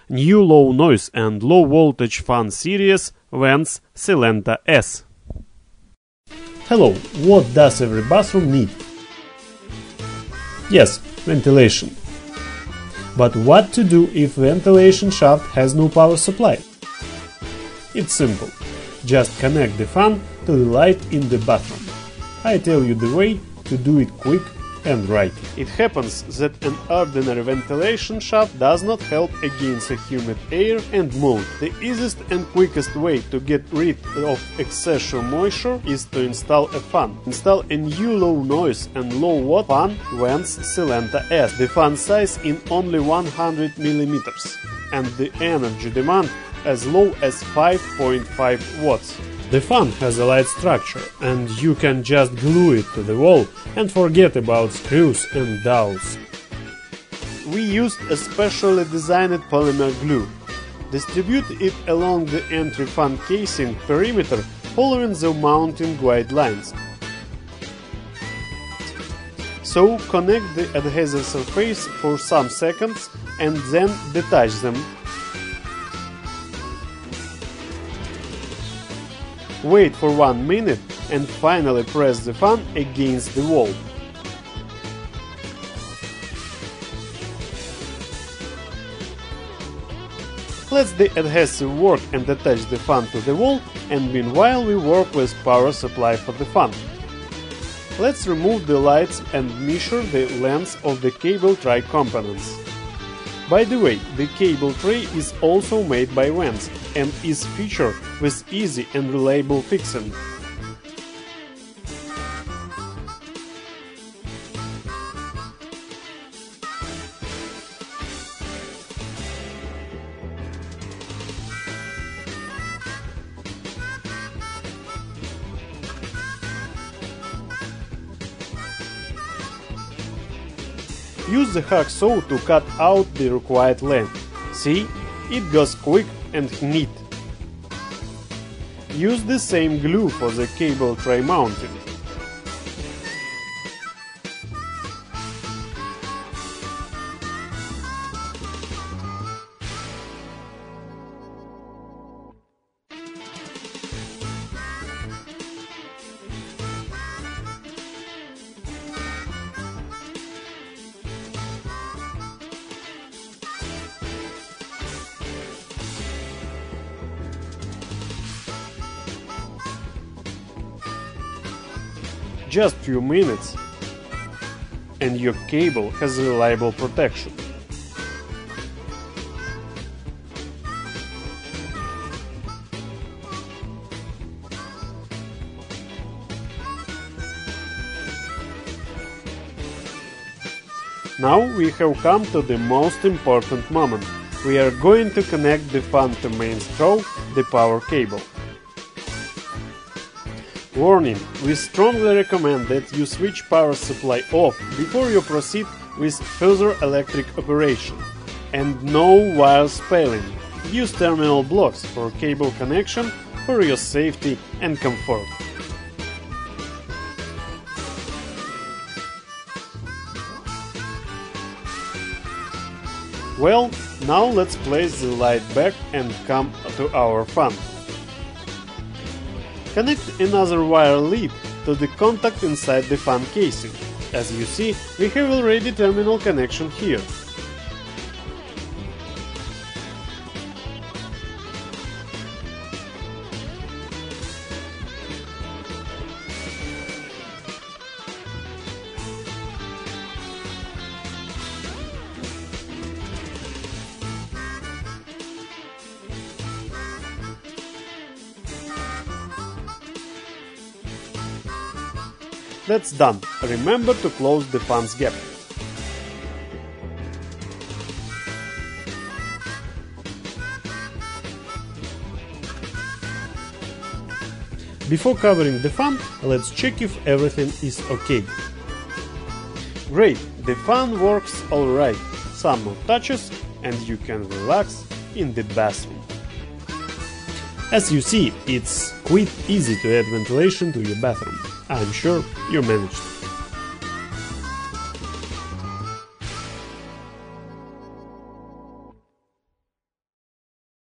new low noise and low voltage fan series VENTS Silenta-S. Hello, what does every bathroom need? Yes, ventilation. But what to do if ventilation shaft has no power supply? It's simple. Just connect the fan to the light in the bathroom. I tell you the way to do it quick and right. It happens that an ordinary ventilation shaft does not help against a humid air and mold. The easiest and quickest way to get rid of excessive moisture is to install a fan. Install a new low noise and low watt fan VENTS Silenta-S. The fan size in only 100 mm and the energy demand as low as 5.5 watts. The fan has a light structure and you can just glue it to the wall and forget about screws and dowels. We used a specially designed polymer glue. Distribute it along the entry fan casing perimeter following the mounting guidelines. So connect the adhesive surface for some seconds and then detach them. Wait for 1 minute and finally press the fan against the wall. Let the adhesive work and attach the fan to the wall, and meanwhile we work with power supply for the fan. Let's remove the lights and measure the length of the cable tray components. By the way, the cable tray is also made by VENTS and is featured with easy and reliable fixing. Use the hacksaw to cut out the required length. See, it goes quick and neat. Use the same glue for the cable tray mounting. Just few minutes and your cable has reliable protection. Now we have come to the most important moment. We are going to connect the fan to main straw, the power cable. Warning, we strongly recommend that you switch power supply off before you proceed with further electric operation. And no wire spalling. Use terminal blocks for cable connection for your safety and comfort. Well, now let's place the light back and come to our fan. Connect another wire lead to the contact inside the fan casing. As you see, we have already terminal connection here. That's done. Remember to close the fan's gap. Before covering the fan, let's check if everything is okay. Great, the fan works alright. Some more touches and you can relax in the bathroom. As you see, it's quite easy to add ventilation to your bathroom. I'm sure you managed.